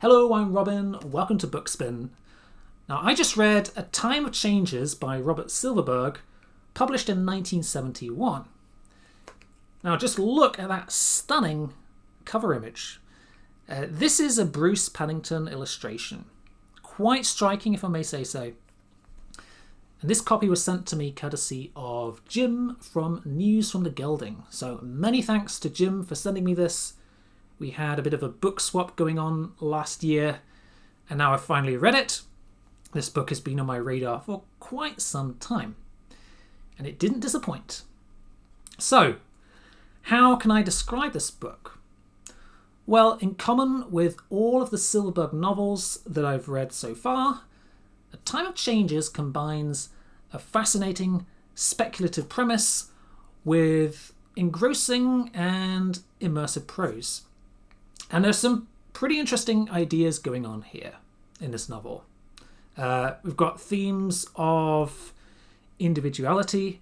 Hello, I'm Robin. Welcome to Bookspin. Now, I just read A Time of Changes by Robert Silverberg, published in 1971. Now, just look at that stunning cover image. This is a Bruce Pennington illustration. Quite striking, if I may say so. And this copy was sent to me courtesy of Jim from News from the Gelding. So many thanks to Jim for sending me this. We had a bit of a book swap going on last year, and now I've finally read it. This book has been on my radar for quite some time, and it didn't disappoint. So, how can I describe this book? Well, in common with all of the Silverberg novels that I've read so far, A Time of Changes combines a fascinating speculative premise with engrossing and immersive prose. And there's some pretty interesting ideas going on here in this novel. We've got themes of individuality,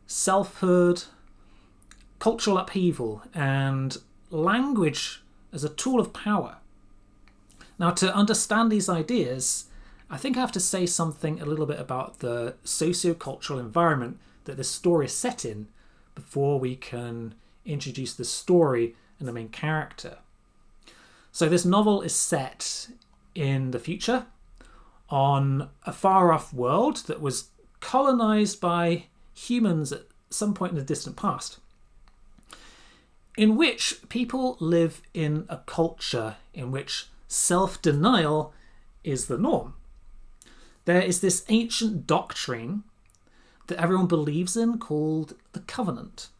selfhood, cultural upheaval, and language as a tool of power. Now, to understand these ideas, I think I have to say something a little bit about the socio-cultural environment that this story is set in before we can introduce the story and the main character. So this novel is set in the future on a far-off world that was colonized by humans at some point in the distant past, in which people live in a culture in which self-denial is the norm. There is this ancient doctrine that everyone believes in called the Covenant,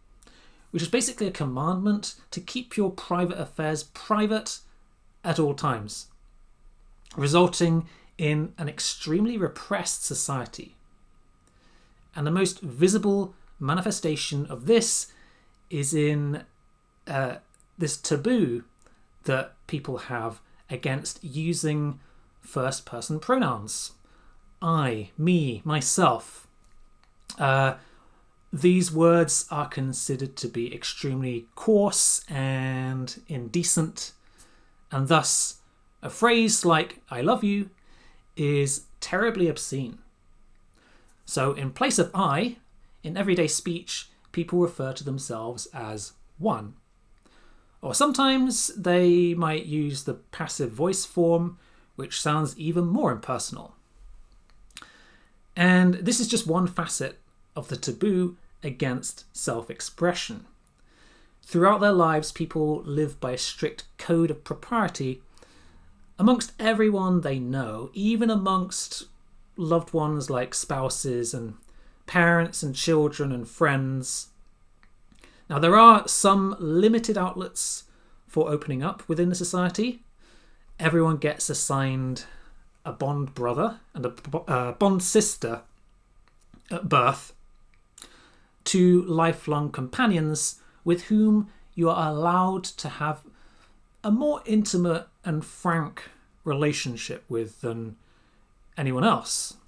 which is basically a commandment to keep your private affairs private at all times, resulting in an extremely repressed society. And the most visible manifestation of this is in this taboo that people have against using first-person pronouns. I, me, myself. These words are considered to be extremely coarse and indecent, and thus a phrase like I love you is terribly obscene. So in place of I, in everyday speech, people refer to themselves as one. Or sometimes they might use the passive voice form, which sounds even more impersonal. And this is just one facet of the taboo against self-expression. Throughout their lives, people live by a strict code of propriety amongst everyone they know, even amongst loved ones like spouses and parents and children and friends. Now, there are some limited outlets for opening up within the society. Everyone gets assigned a bond brother and a bond sister at birth, two lifelong companions with whom you are allowed to have a more intimate and frank relationship with than anyone else.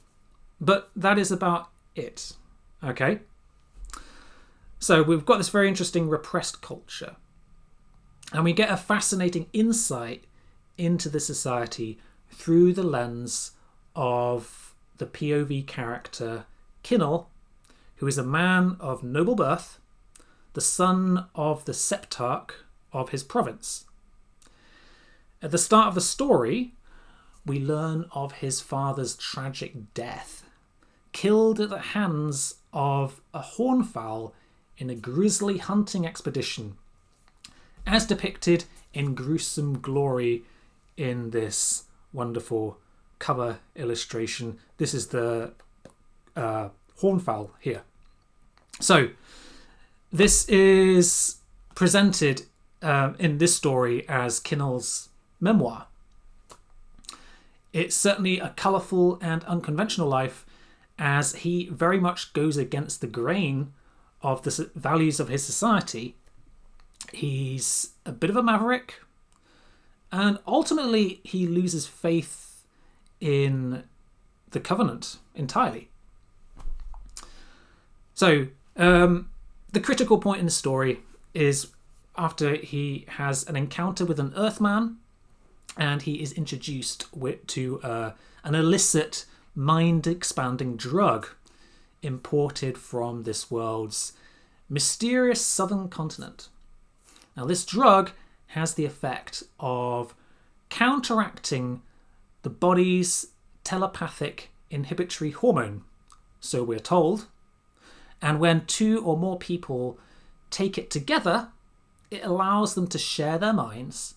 But that is about it, okay? So we've got this very interesting repressed culture, and we get a fascinating insight into the society through the lens of the POV character Kinnell, who is a man of noble birth, the son of the septarch of his province. At the start of the story, we learn of his father's tragic death, killed at the hands of a hornfowl in a grisly hunting expedition, as depicted in gruesome glory in this wonderful cover illustration. This is the hornfowl here. So, this is presented in this story as Kinnell's memoir. It's certainly a colourful and unconventional life, as he very much goes against the grain of the values of his society. He's a bit of a maverick, and ultimately he loses faith in the Covenant entirely. So, the critical point in the story is after he has an encounter with an Earthman and he is introduced to an illicit, mind-expanding drug imported from this world's mysterious southern continent. Now, this drug has the effect of counteracting the body's telepathic inhibitory hormone, so we're told, and when two or more people take it together, it allows them to share their minds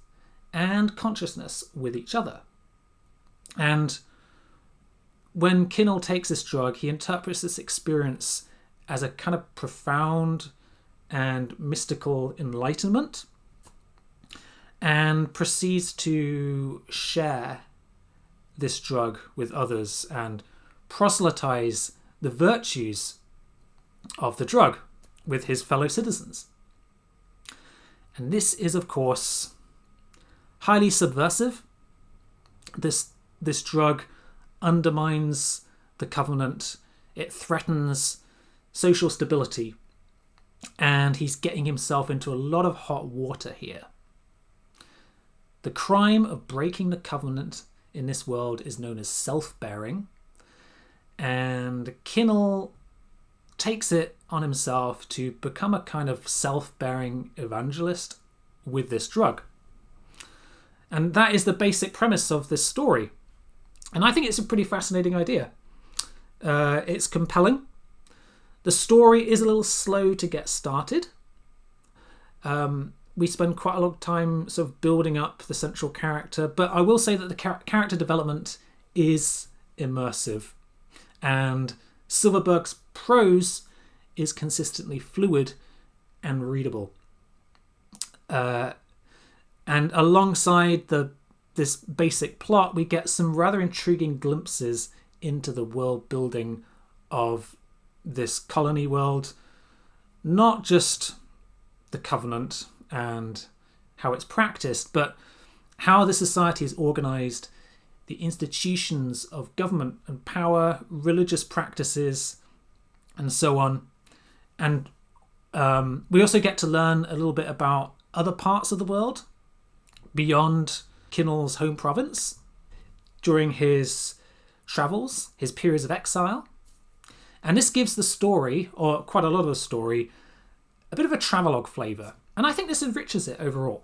and consciousness with each other. And when Kinnell takes this drug, he interprets this experience as a kind of profound and mystical enlightenment, and proceeds to share this drug with others and proselytize the virtues of the drug with his fellow citizens. And this is, of course, highly subversive. This drug undermines the covenant. It threatens social stability. And he's getting himself into a lot of hot water here. The crime of breaking the covenant in this world is known as self-bearing. And Kinnell takes it on himself to become a kind of self-bearing evangelist with this drug. And that is the basic premise of this story. And I think it's a pretty fascinating idea. It's compelling. The story is a little slow to get started. We spend quite a long time sort of building up the central character, but I will say that the character development is immersive. And Silverberg's prose is consistently fluid and readable. And alongside this basic plot, we get some rather intriguing glimpses into the world building of this colony world. Not just the Covenant and how it's practiced, but how the society is organised, the institutions of government and power, religious practices, and so on. And we also get to learn a little bit about other parts of the world beyond Kinnell's home province during his travels, his periods of exile. And this gives the story, or quite a lot of the story, a bit of a travelogue flavour. And I think this enriches it overall.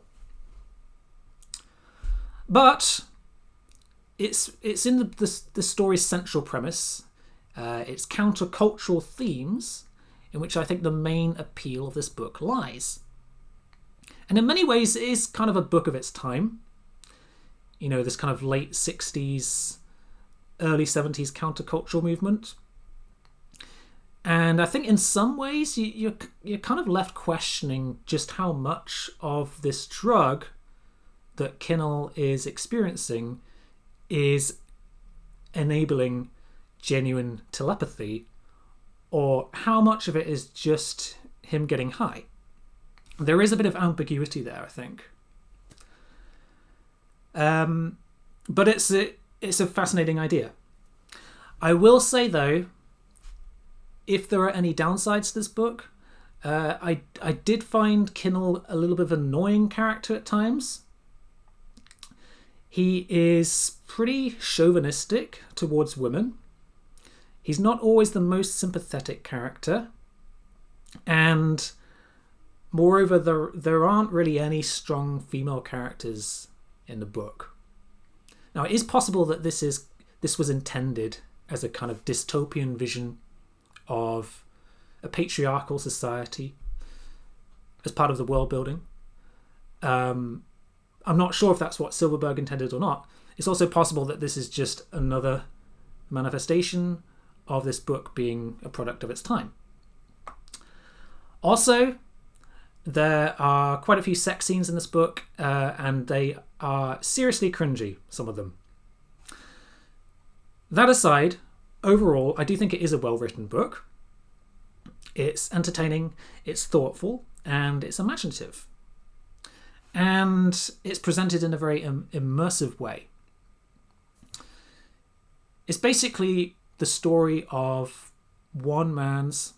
But it's in the story's central premise, its countercultural themes, in which I think the main appeal of this book lies. And in many ways, it is kind of a book of its time. You know, this kind of late 60s, early 70s countercultural movement. And I think in some ways, you're kind of left questioning just how much of this drug that Kinnell is experiencing is enabling genuine telepathy, or how much of it is just him getting high. There is a bit of ambiguity there, I think. But it's a fascinating idea. I will say, though, if there are any downsides to this book, I did find Kinnell a little bit of an annoying character at times. He is pretty chauvinistic towards women. He's not always the most sympathetic character. And moreover, there aren't really any strong female characters in the book. Now, it is possible that this was intended as a kind of dystopian vision of a patriarchal society as part of the world building. I'm not sure if that's what Silverberg intended or not. It's also possible that this is just another manifestation of this book being a product of its time. Also, there are quite a few sex scenes in this book, and they are seriously cringy, some of them. That aside, overall, I do think it is a well-written book. It's entertaining, it's thoughtful, and it's imaginative. And it's presented in a very immersive way. It's basically the story of one man's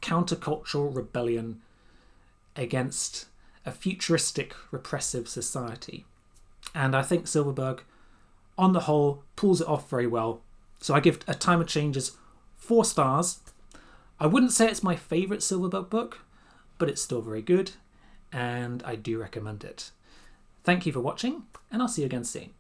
countercultural rebellion against a futuristic, repressive society. And I think Silverberg, on the whole, pulls it off very well. So I give A Time of Changes 4 stars. I wouldn't say it's my favourite Silverberg book, but it's still very good, and I do recommend it. Thank you for watching, and I'll see you again soon.